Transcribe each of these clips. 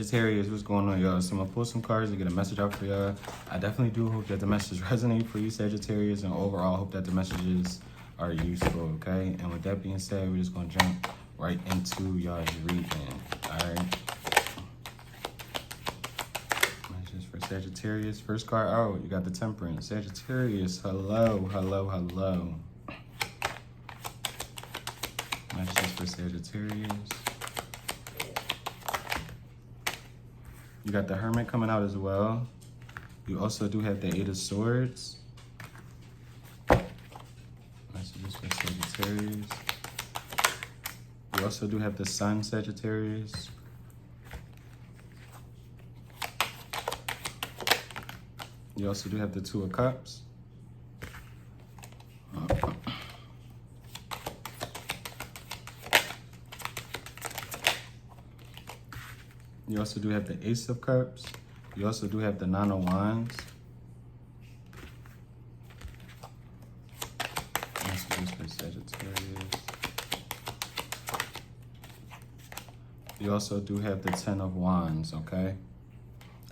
Sagittarius, what's going on, y'all? So I'm gonna pull some cards to get a message out for y'all. I definitely do hope that the message resonate for you, Sagittarius, and overall hope that the messages are useful, okay? And with that being said, we're just gonna jump right into y'all's reading, all right? Messages for Sagittarius. First card out, you got the Temperance. Sagittarius, hello, hello, hello. Messages for Sagittarius. You got the Hermit coming out as well. You also do have the Eight of Swords. Messages for Sagittarius. You also do have the Sun, Sagittarius. You also do have the Two of Cups. You also do have the Ace of Cups. You also do have the Nine of Wands. Messages for Sagittarius. You also do have the Ten of Wands, okay?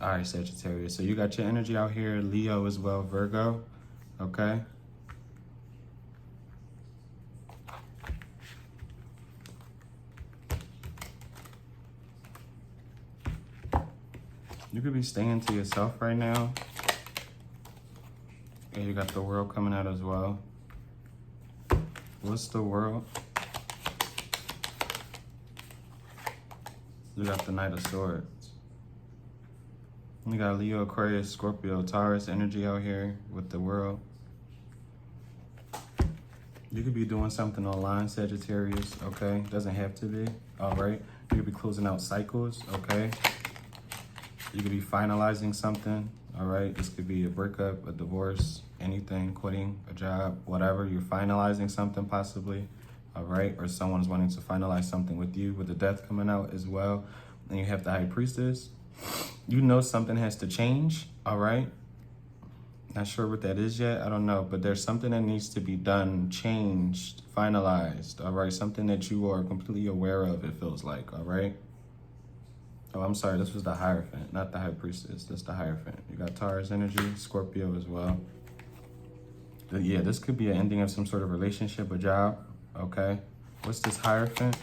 All right, Sagittarius. So you got your energy out here, Leo as well, Virgo, okay? You could be staying to yourself right now. And you got the World coming out as well. What's the World? You got the Knight of Swords. You got Leo, Aquarius, Scorpio, Taurus energy out here with the World. You could be doing something online, Sagittarius, okay? Doesn't have to be, all right? You could be closing out cycles, okay? You could be finalizing something, all right? This could be a breakup, a divorce, anything, quitting a job, whatever. You're finalizing something possibly, all right? Or someone's wanting to finalize something with you with the Death coming out as well. And you have the High Priestess. You know something has to change, all right? Not sure what that is yet, I don't know. But there's something that needs to be done, changed, finalized, all right? Something that you are completely aware of, it feels like, all right? Oh, I'm sorry, this was the Hierophant, not the High Priestess. This is the Hierophant. You got Taurus energy, Scorpio as well. Yeah, this could be an ending of some sort of relationship or job, okay? What's this Hierophant?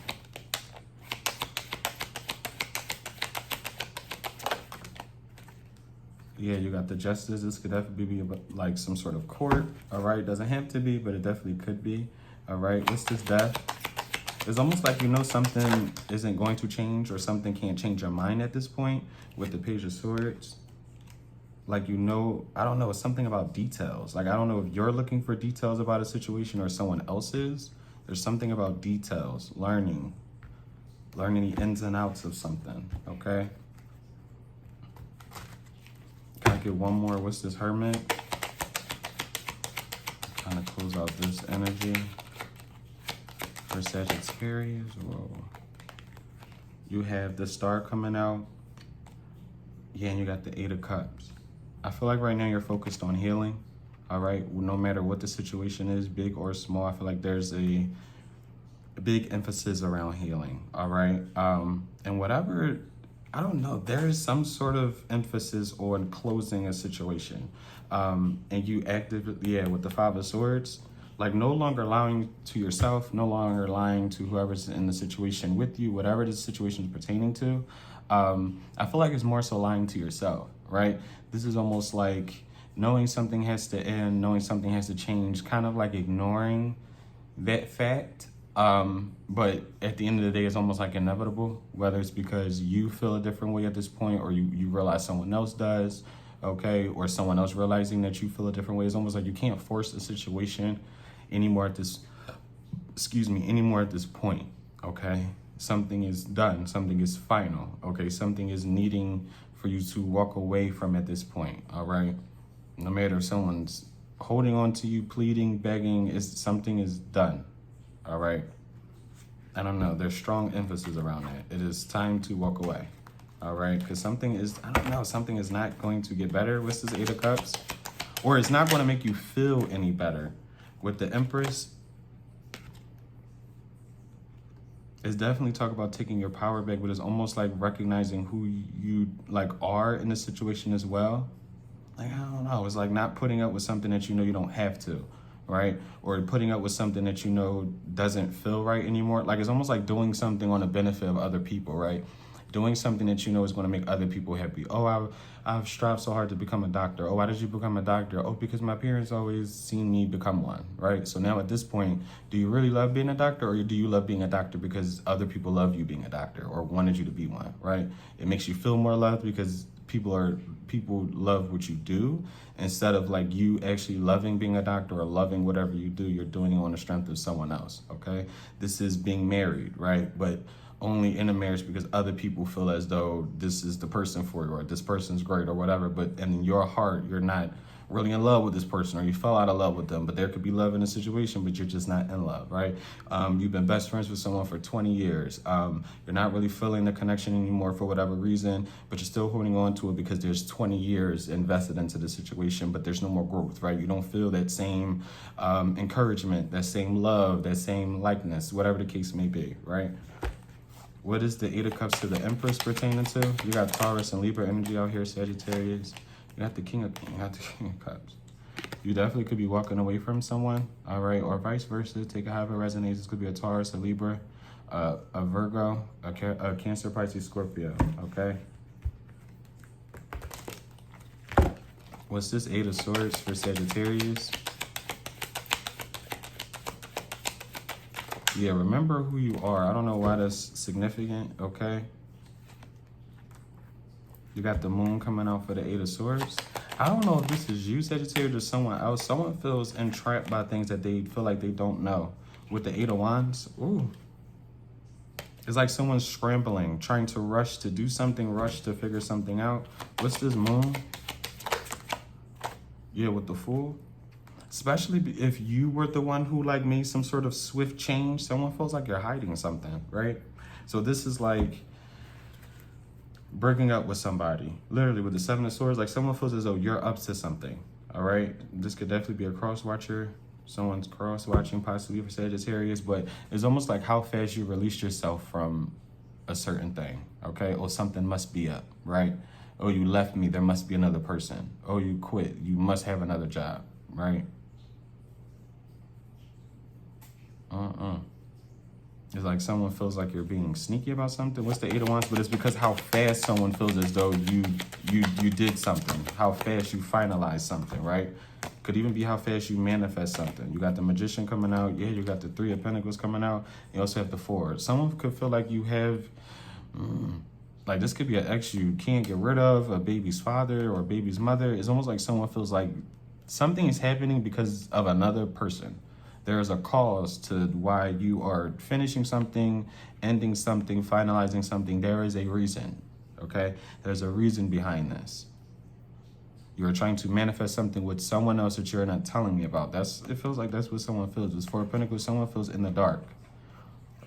Yeah, you got the Justice. This could definitely be like some sort of court, all right? Doesn't have to be, but it definitely could be, all right? What's this Death? It's almost like you know something isn't going to change or something can't change your mind at this point with the Page of Swords. Like, you know, I don't know, it's something about details. Like, I don't know if you're looking for details about a situation or someone else is. There's something about details, learning the ins and outs of something, okay? Can I get one more? What's this Hermit? Kind of close out this energy. For Sagittarius, whoa. You have the Star coming out. Yeah, and you got the Eight of Cups. I feel like right now you're focused on healing, all right? No matter what the situation is, big or small, I feel like there's a big emphasis around healing, all right? And whatever, I don't know, there is some sort of emphasis on closing a situation. And you actively, yeah, with the Five of Swords, like no longer lying to yourself, no longer lying to whoever's in the situation with you, whatever the situation is pertaining to. I feel like it's more so lying to yourself, right? This is almost like knowing something has to end, knowing something has to change, kind of like ignoring that fact. But at the end of the day, it's almost like inevitable, whether it's because you feel a different way at this point or you realize someone else does, okay? Or someone else realizing that you feel a different way. It's almost like you can't force a situation anymore at this, anymore at this point, okay? Something is done, something is final, okay? Something is needing for you to walk away from at this point, all right? No matter if someone's holding on to you, pleading, begging, something is done, all right? I don't know, there's strong emphasis around that. It is time to walk away, all right? Because something is, I don't know, something is not going to get better with this Eight of Cups, or it's not going to make you feel any better. With the Empress, It's definitely talk about taking your power back, but it's almost like recognizing who you like are in the situation as well. Like, I don't know. It's like not putting up with something that you know you don't have to, right? Or putting up with something that you know doesn't feel right anymore. Like, it's almost like doing something on the benefit of other people, right? Doing something that you know is going to make other people happy. Oh, I've strived so hard to become a doctor. Oh, why did you become a doctor? Oh, because my parents always seen me become one, right? So now at this point, do you really love being a doctor, or do you love being a doctor because other people love you being a doctor or wanted you to be one, right? It makes you feel more loved because people love what you do, instead of like you actually loving being a doctor or loving whatever you do. You're doing it on the strength of someone else. Okay, this is being married, right? But only in a marriage because other people feel as though this is the person for you, or this person's great or whatever, but in your heart you're not really in love with this person, or you fell out of love with them. But there could be love in a situation, but you're just not in love, right? You've been best friends with someone for 20 years. You're not really feeling the connection anymore for whatever reason, but you're still holding on to it because there's 20 years invested into the situation, but there's no more growth, right? You don't feel that same encouragement, that same love, that same likeness, whatever the case may be, right? What is the Eight of Cups to the Empress pertaining to? You got Taurus and Libra energy out here, Sagittarius. You got the King of Cups. You definitely could be walking away from someone, all right, or vice versa. Take it however it resonates. This could be a Taurus, a Libra, a Virgo, a Cancer, Pisces, Scorpio, okay? What's this Eight of Swords for Sagittarius? Yeah, remember who you are. I don't know why that's significant, okay? You got the Moon coming out for the Eight of Swords. I don't know if this is you, Sagittarius, or someone else. Someone feels entrapped by things that they feel like they don't know. With the Eight of Wands, ooh. It's like someone's scrambling, trying to rush to do something, rush to figure something out. What's this Moon? Yeah, with the Fool. Especially if you were the one who like made some sort of swift change, someone feels like you're hiding something, right? So this is like breaking up with somebody. Literally with the Seven of Swords, like someone feels as though you're up to something, all right? This could definitely be a cross-watcher. Someone's cross-watching possibly for Sagittarius, but it's almost like how fast you release yourself from a certain thing, okay? Or something must be up, right? Oh, you left me, there must be another person. Oh, you quit, you must have another job, right? It's like someone feels like you're being sneaky about something. What's the Eight of Wands? But it's because how fast someone feels as though you did something. How fast you finalize something, right? Could even be how fast you manifest something. You got the Magician coming out. Yeah, you got the Three of Pentacles coming out. You also have the Four. Someone could feel like you have, like this could be an ex you can't get rid of, a baby's father or a baby's mother. It's almost like someone feels like something is happening because of another person. There is a cause to why you are finishing something, ending something, finalizing something. There is a reason, okay? There's a reason behind this. You're trying to manifest something with someone else that you're not telling me about. It feels like that's what someone feels. With Four of Pentacles, someone feels in the dark.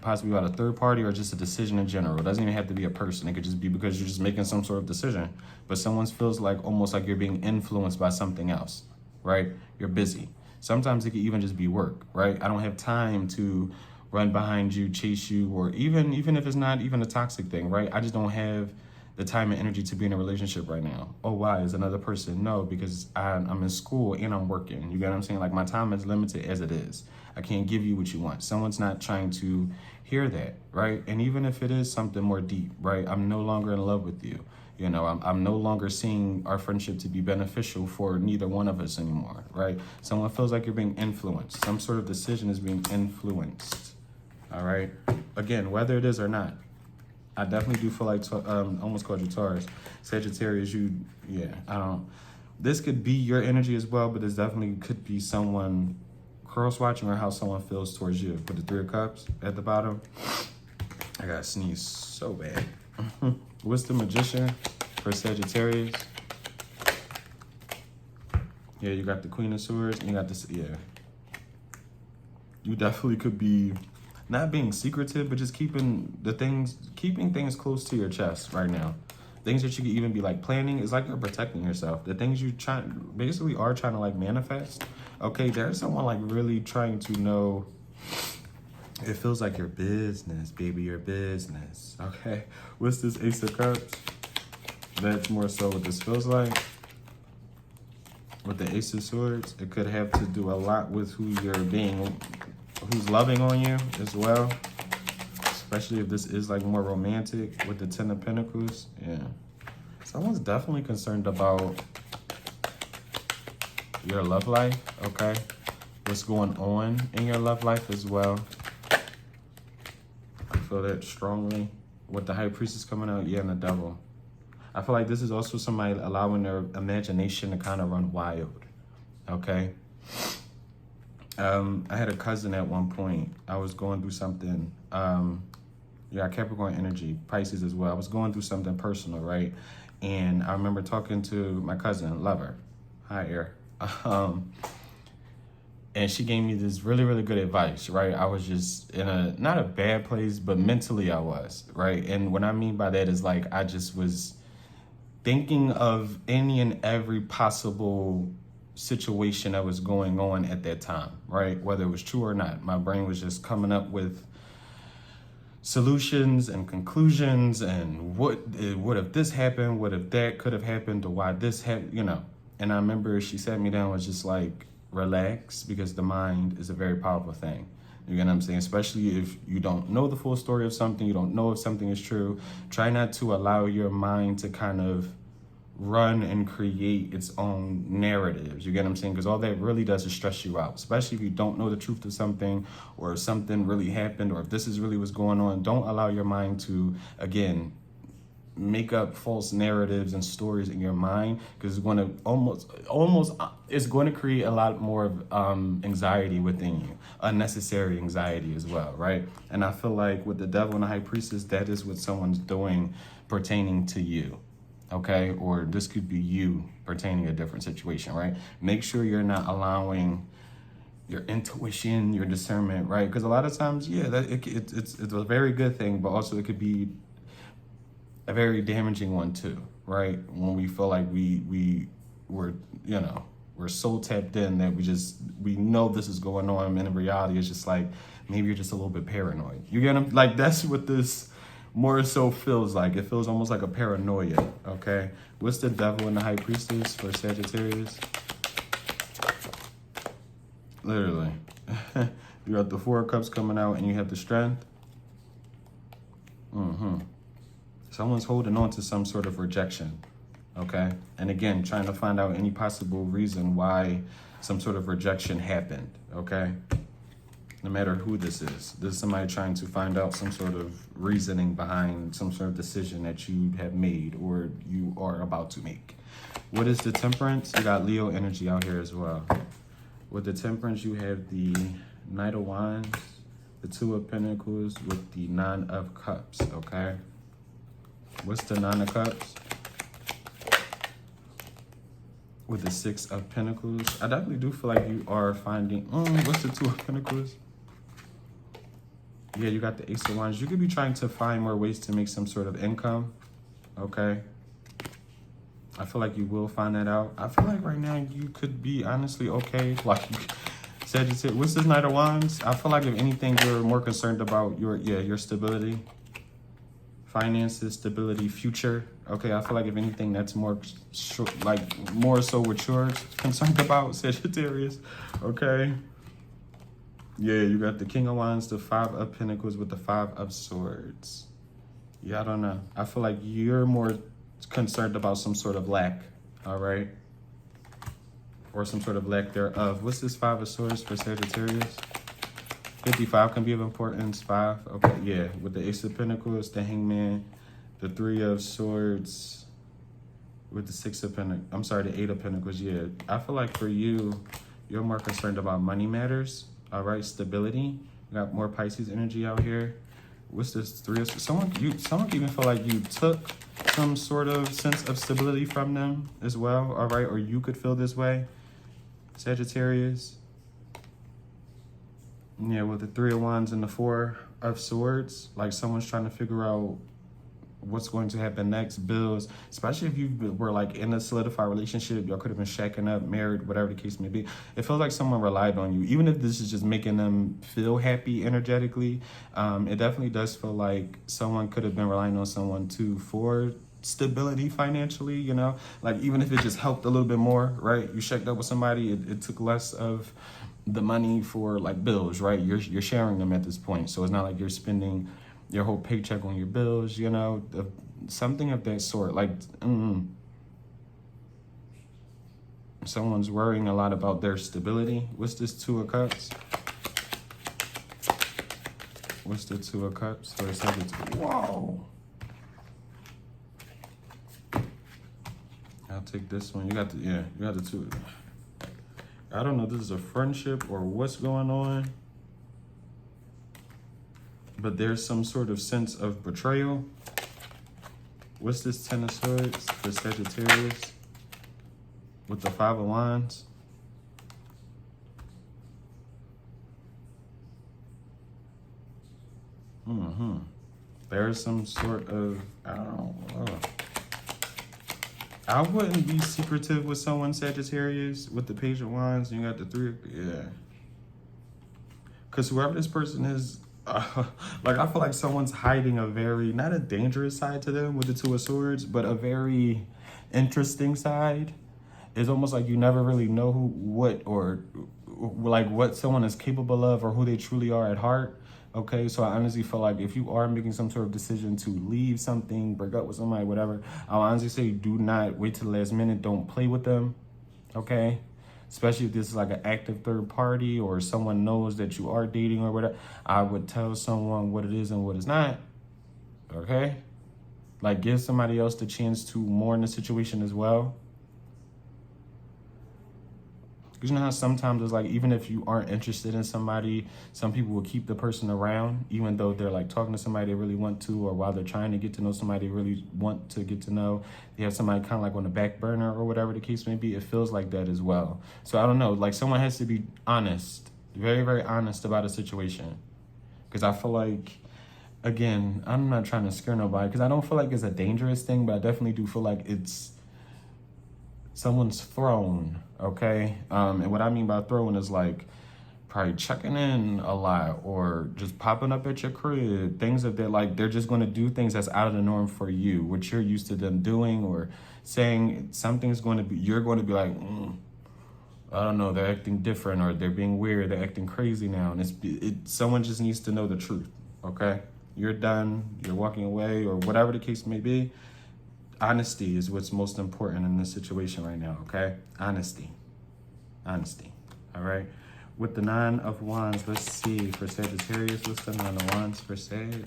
Possibly about a third party or just a decision in general. It doesn't even have to be a person. It could just be because you're just making some sort of decision. But someone feels like almost like you're being influenced by something else, right? You're busy. Sometimes it could even just be work, right? I don't have time to run behind you, chase you, or even if it's not even a toxic thing, right? I just don't have the time and energy to be in a relationship right now. Oh, why? Is another person? No, because I'm in school and I'm working. You get what I'm saying? Like my time is limited as it is. I can't give you what you want. Someone's not trying to hear that, right? And even if it is something more deep, right? I'm no longer in love with you. You know, I'm no longer seeing our friendship to be beneficial for neither one of us anymore, right? Someone feels like you're being influenced. Some sort of decision is being influenced, all right? Again, whether it is or not, I definitely do feel like, almost called you Taurus. Sagittarius, this could be your energy as well, but this definitely could be someone cross-watching or how someone feels towards you. With the Three of Cups at the bottom, I gotta sneeze so bad. What's the Magician for Sagittarius? Yeah, you got the Queen of Swords, and you got this, yeah. You definitely could be not being secretive, but just keeping things close to your chest right now. Things that you could even be like planning. It's like you're protecting yourself. The things you basically are trying to like manifest. Okay, there's someone like really trying to know It feels like your business, baby, your business, okay? What's this Ace of Cups? That's more so what this feels like. With the Ace of Swords, it could have to do a lot with who's loving on you as well. Especially if this is like more romantic with the Ten of Pentacles. Yeah. Someone's definitely concerned about your love life, okay? What's going on in your love life as well. I feel that strongly. With the High Priestess coming out, yeah, and the Devil. I feel like this is also somebody allowing their imagination to kind of run wild, okay? I had a cousin at one point. I was going through something. Yeah, Capricorn energy, Pisces as well. I was going through something personal, right? And I remember talking to my cousin, lover. Hi, Air. And she gave me this really, really good advice, right? I was just in not a bad place, but mentally I was, right? And what I mean by that is like, I just was thinking of any and every possible situation that was going on at that time, right? Whether it was true or not. My brain was just coming up with solutions and conclusions and what if this happened, what if that could have happened, or why this happened, you know. And I remember she sat me down, was just like, relax, because the mind is a very powerful thing. You get what I'm saying? Especially if you don't know the full story of something, you don't know if something is true. Try not to allow your mind to kind of run and create its own narratives. You get what I'm saying? Because all that really does is stress you out, especially if you don't know the truth of something, or if something really happened, or if this is really what's going on. Don't allow your mind to, again, make up false narratives and stories in your mind, because it's going to it's going to create a lot more of anxiety within you, unnecessary anxiety as well, right? And I feel like with the Devil and the High Priestess, that is what someone's doing pertaining to you, okay? Or this could be you pertaining to a different situation, right? Make sure you're not allowing your intuition, your discernment, right? Because a lot of times, yeah, it's a very good thing, but also it could be a very damaging one too, right? When we feel like we're, you know, we're so tapped in that we know this is going on, and in reality it's just like, maybe you're just a little bit paranoid. You get them? Like, that's what this more so feels like. It feels almost like a paranoia, okay? What's the Devil and the High Priestess for Sagittarius? Literally. You got the Four of Cups coming out, and you have the Strength. Someone's holding on to some sort of rejection, okay? And again, trying to find out any possible reason why some sort of rejection happened, okay? No matter who this is somebody trying to find out some sort of reasoning behind some sort of decision that you have made or you are about to make. What is the Temperance? You got Leo energy out here as well. With the Temperance, you have the Knight of Wands, the Two of Pentacles with the Nine of Cups, okay? What's the Nine of Cups? With the Six of Pentacles. I definitely do feel like you are finding, what's the Two of Pentacles? Yeah, you got the Ace of Wands. You could be trying to find more ways to make some sort of income, okay? I feel like you will find that out. I feel like right now you could be honestly okay. Like, Sagittarius, what's this Knight of Wands? I feel like if anything, you're more concerned about your stability. Finances, stability, future. Okay, I feel like if anything, that's more so what you're concerned about, Sagittarius. Okay. Yeah, you got the King of Wands, the Five of Pentacles with the Five of Swords. Yeah, I don't know. I feel like you're more concerned about some sort of lack, all right? Or some sort of lack thereof. What's this Five of Swords for Sagittarius? 55 can be of importance. 5, okay, yeah. With the Ace of Pentacles, the Hangman, the Three of Swords, with the Six of Pentacles, I'm sorry, the Eight of Pentacles, yeah. I feel like for you, you're more concerned about money matters, all right, stability. You got more Pisces energy out here. What's this Three of Swords? Someone can even feel like you took some sort of sense of stability from them as well, all right? Or you could feel this way, Sagittarius. Yeah, with the Three of Wands and the Four of Swords, like someone's trying to figure out what's going to happen next, bills, especially if you were like in a solidified relationship, y'all could have been shacking up, married, whatever the case may be. It feels like someone relied on you, even if this is just making them feel happy energetically. It definitely does feel like someone could have been relying on someone too for stability financially, you know, like even if it just helped a little bit more, right? You checked up with somebody, it took less of the money for like bills, right? You're sharing them at this point, so it's not like you're spending your whole paycheck on your bills, you know, something of that sort. Like someone's worrying a lot about their stability. What's this Two of Cups? What's the Two of Cups for a Sagittarius? Whoa. I'll take this one. You got the, yeah, you got the two. I don't know if this is a friendship or what's going on, but there's some sort of sense of betrayal. What's this Ten of Swords for Sagittarius with the Five of Wands? There's some sort of, I don't know. I wouldn't be secretive with someone, Sagittarius, with the Page of Wands. You got the Three, yeah. Because whoever this person is, like I feel like someone's hiding a very, not a dangerous side to them with the Two of Swords, but a very interesting side. It's almost like you never really know what someone is capable of or who they truly are at heart. Okay, so I honestly feel like if you are making some sort of decision to leave something, break up with somebody, whatever, I'll honestly say do not wait till the last minute. Don't play with them, okay? Especially if this is like an active third party or someone knows that you are dating or whatever. I would tell someone what it is and what it's not, okay? Like give somebody else the chance to mourn the situation as well. Because you know how sometimes it's like, even if you aren't interested in somebody, some people will keep the person around, even though they're like talking to somebody they really want to, or while they're trying to get to know somebody they really want to get to know, they have somebody kind of like on the back burner or whatever the case may be. It feels like that as well. So I don't know, like someone has to be honest, very, very honest about a situation. Because I feel like, again, I'm not trying to scare nobody, because I don't feel like it's a dangerous thing, but I definitely do feel like it's someone's throne, okay? And what I mean by throne is like probably checking in a lot or just popping up at your crib, things of that, like they're just going to do things that's out of the norm for you, what you're used to them doing, or saying something's going to be, you're going to be like, I don't know, they're acting different, or they're being weird, they're acting crazy now. And someone just needs to know the truth, okay? You're done, you're walking away, or whatever the case may be. Honesty is what's most important in this situation right now, okay? Honesty. Honesty, all right? With the Nine of Wands, let's see, for Sagittarius, what's the Nine of Wands for Sag?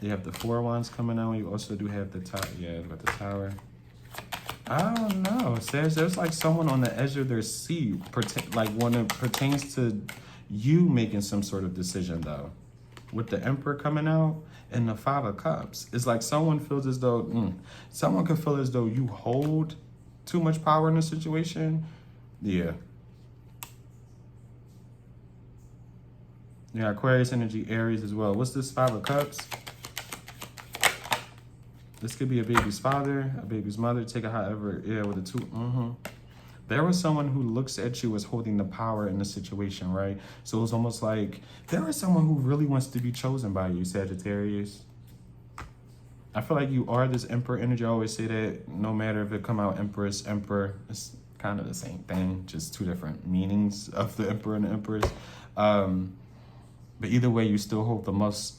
You have the Four of Wands coming out. You also do have the Tower. Yeah, got the Tower. I don't know, Sag, there's like someone on the edge of their seat, like when it pertains to you making some sort of decision, though. With the Emperor coming out, and the Five of Cups, it's like someone feels as though, someone could feel as though you hold too much power in a situation. Yeah. Yeah, Aquarius energy, Aries as well. What's this Five of Cups? This could be a baby's father, a baby's mother, take it however, yeah, with the two, There was someone who looks at you as holding the power in the situation, right? So it's almost like there is someone who really wants to be chosen by you, Sagittarius. I feel like you are this Emperor energy. I always say that no matter if it come out Empress, Emperor, it's kind of the same thing, just two different meanings of the Emperor and the Empress. But either way, you still hold the most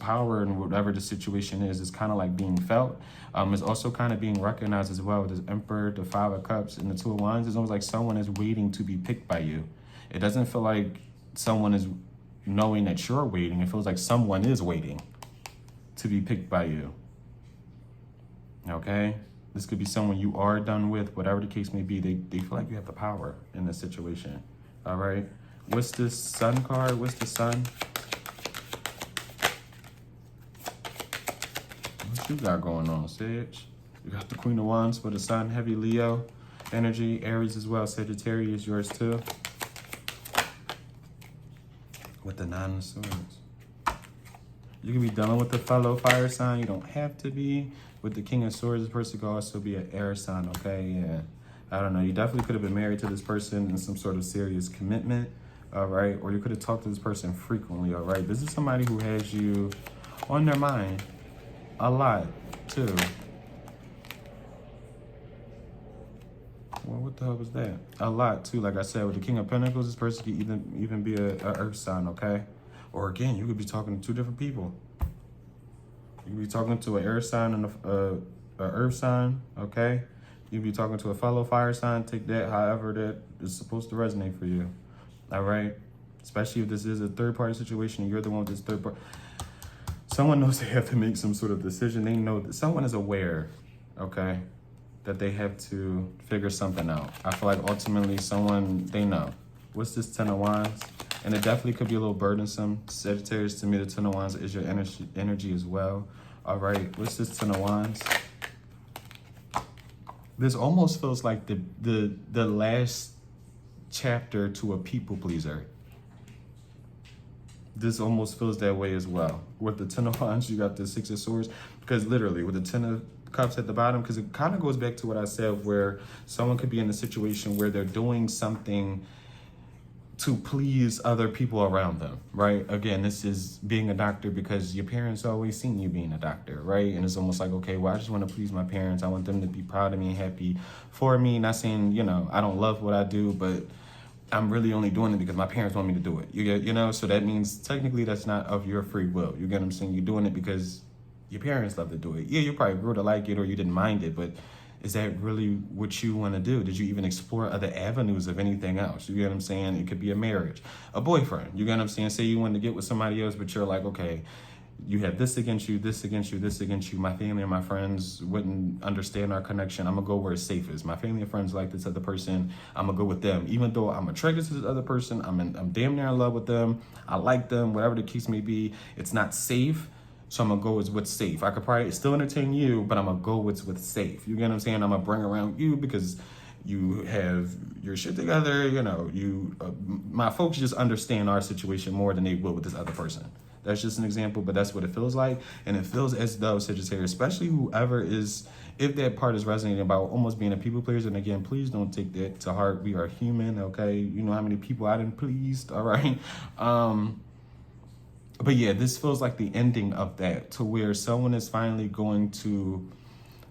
power in whatever the situation is. It's kind of like being felt. It's also kind of being recognized as well. This Emperor, the Five of Cups, and the Two of Wands. It's almost like someone is waiting to be picked by you. It doesn't feel like someone is knowing that you're waiting. It feels like someone is waiting to be picked by you. Okay? This could be someone you are done with, whatever the case may be. They feel like you have the power in this situation. All right? What's this Sun card? What's the Sun? What you got going on, Sag? You got the Queen of Wands for the Sun, heavy Leo energy, Aries as well, Sagittarius, yours too. With the Nine of Swords. You can be dealing with a fellow fire sign. You don't have to be. With the King of Swords, this person could also be an air sign, okay? Yeah. I don't know. You definitely could have been married to this person in some sort of serious commitment, all right? Or you could have talked to this person frequently, all right? This is somebody who has you on their mind a lot, too. Well, what the hell was that? A lot, too. Like I said, with the King of Pentacles, this person could even be a earth sign, okay? Or again, you could be talking to two different people. You could be talking to an air sign and a earth sign, okay? You could be talking to a fellow fire sign. Take that however that is supposed to resonate for you, all right? Especially if this is a third-party situation and you're the one with this third party. Someone knows they have to make some sort of decision. They know that someone is aware, okay, that they have to figure something out. I feel like ultimately someone, they know. What's this 10 of Wands? And it definitely could be a little burdensome. Sagittarius, to me, the 10 of Wands is your energy as well. All right, what's this 10 of Wands? This almost feels like the last chapter to a people pleaser. This almost feels that way as well. With the 10 of Wands, you got the 6 of Swords. Because literally, with the 10 of Cups at the bottom, because it kind of goes back to what I said, where someone could be in a situation where they're doing something to please other people around them, right? Again, this is being a doctor because your parents always seen you being a doctor, right? And it's almost like, okay, well, I just want to please my parents. I want them to be proud of me and happy for me. Not saying, you know, I don't love what I do, but I'm really only doing it because my parents want me to do it. You get, you know, so that means technically that's not of your free will. You get what I'm saying? You're doing it because your parents love to do it. Yeah, you probably grew to like it or you didn't mind it, but is that really what you want to do? Did you even explore other avenues of anything else? You get what I'm saying? It could be a marriage, a boyfriend. You get what I'm saying? Say you wanted to get with somebody else, but you're like, okay, you have this against you, this against you, this against you. My family and my friends wouldn't understand our connection. I'm going to go where it's safest. My family and friends like this other person. I'm going to go with them. Even though I'm attracted to this other person, I'm damn near in love with them. I like them, whatever the case may be. It's not safe. So I'm going to go with what's safe. I could probably still entertain you, but I'm going to go with what's safe. You get what I'm saying? I'm going to bring around you because you have your shit together. You know, my folks just understand our situation more than they will with this other person. That's just an example, but that's what it feels like. And it feels as though Sagittarius, especially whoever is, if that part is resonating about almost being a people pleaser, and again, please don't take that to heart. We are human, okay? You know how many people I done pleased, all right? But yeah, this feels like the ending of that, to where someone is finally going to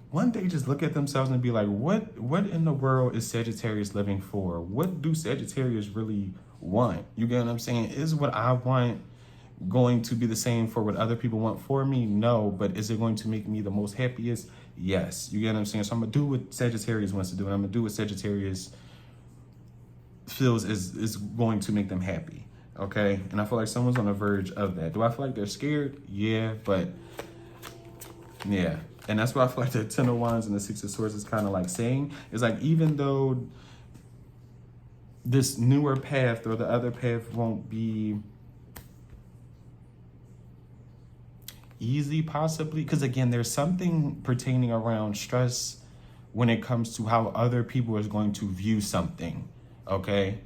one day just look at themselves and be like, what in the world is Sagittarius living for? What do Sagittarius really want? You get what I'm saying? Is what I want going to be the same for what other people want for me? No, but is it going to make me the most happiest? Yes. You get what I'm saying? So I'm gonna do what Sagittarius wants to do, and I'm gonna do what Sagittarius feels is going to make them happy. Okay, and I feel like someone's on the verge of that. Do I feel like they're scared? Yeah, but yeah. And that's why I feel like the 10 of Wands and the 6 of Swords is kind of like saying, is like, even though this newer path or the other path won't be easy possibly, because again, there's something pertaining around stress when it comes to how other people is going to view something, okay?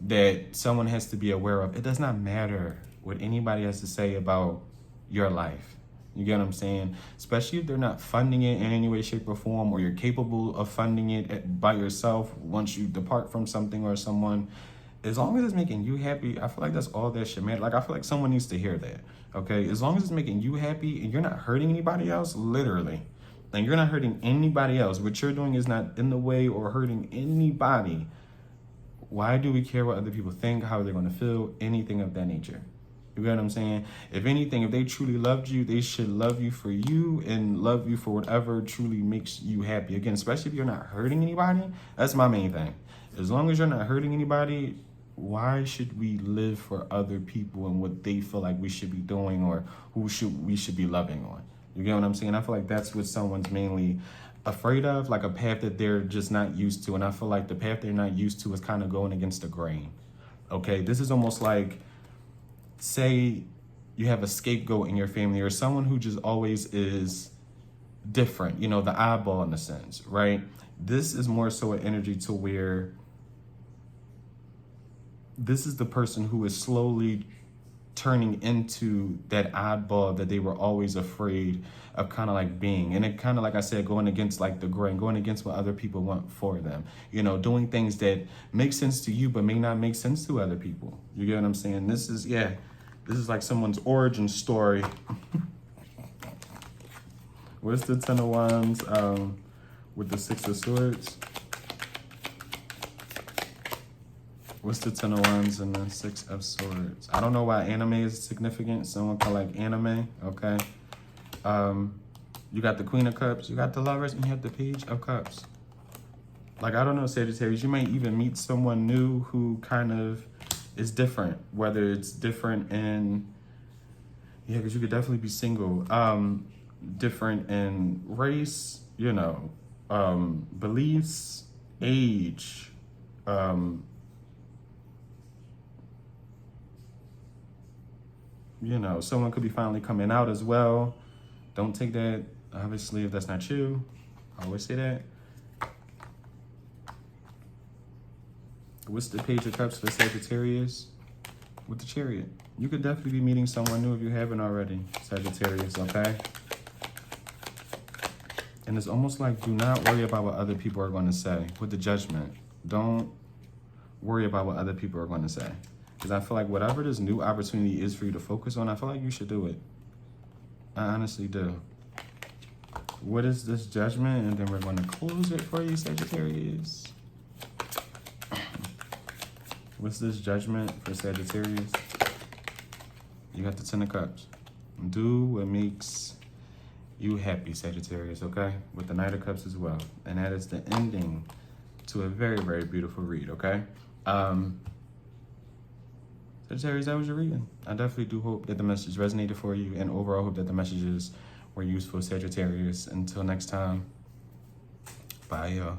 That someone has to be aware of. It does not matter what anybody has to say about your life. You get what I'm saying? Especially if they're not funding it in any way, shape, or form, or you're capable of funding it by yourself once you depart from something or someone. As long as it's making you happy, I feel like that's all that should matter. Like, I feel like someone needs to hear that, okay? As long as it's making you happy and you're not hurting anybody else, literally, and you're not hurting anybody else, what you're doing is not in the way or hurting anybody. Why do we care what other people think, how they're going to feel, anything of that nature? You get what I'm saying? If anything, if they truly loved you, they should love you for you and love you for whatever truly makes you happy. Again, especially if you're not hurting anybody, that's my main thing. As long as you're not hurting anybody, why should we live for other people and what they feel like we should be doing or who we should be loving on? You get what I'm saying? I feel like that's what someone's mainly afraid of, like a path that they're just not used to. And I feel like the path they're not used to is kind of going against the grain. Okay, this is almost like, say you have a scapegoat in your family or someone who just always is different, you know, the eyeball in a sense, right? This is more so an energy to where this is the person who is slowly turning into that oddball that they were always afraid of kind of like being. And it kind of, like I said, going against like the grain, going against what other people want for them, you know, doing things that make sense to you but may not make sense to other people. You get what I'm saying? This is, yeah, this is like someone's origin story. Where's the Ten of Wands with the Six of Swords? What's the Ten of Wands and the Six of Swords? I don't know why anime is significant. Someone call like anime, okay? You got the Queen of Cups, you got the Lovers, and you have the Page of Cups. Like, I don't know, Sagittarius, you might even meet someone new who kind of is different. Whether it's different in, yeah, because you could definitely be single. Different in race, you know, beliefs, age, you know, someone could be finally coming out as well. Don't take that, obviously, if that's not you. I always say that. What's the Page of Cups for Sagittarius? With the Chariot. You could definitely be meeting someone new if you haven't already, Sagittarius, okay? And it's almost like, do not worry about what other people are going to say. With the Judgment, don't worry about what other people are going to say. Because I feel like whatever this new opportunity is for you to focus on, I feel like you should do it. I honestly do. What is this Judgment? And then we're going to close it for you, Sagittarius. What's this Judgment for Sagittarius? You got the Ten of Cups. Do what makes you happy, Sagittarius, okay? With the Knight of Cups as well. And that is the ending to a very, very beautiful read, okay? Sagittarius, that was your reading. I definitely do hope that the message resonated for you, and overall hope that the messages were useful, Sagittarius. Until next time, bye, y'all.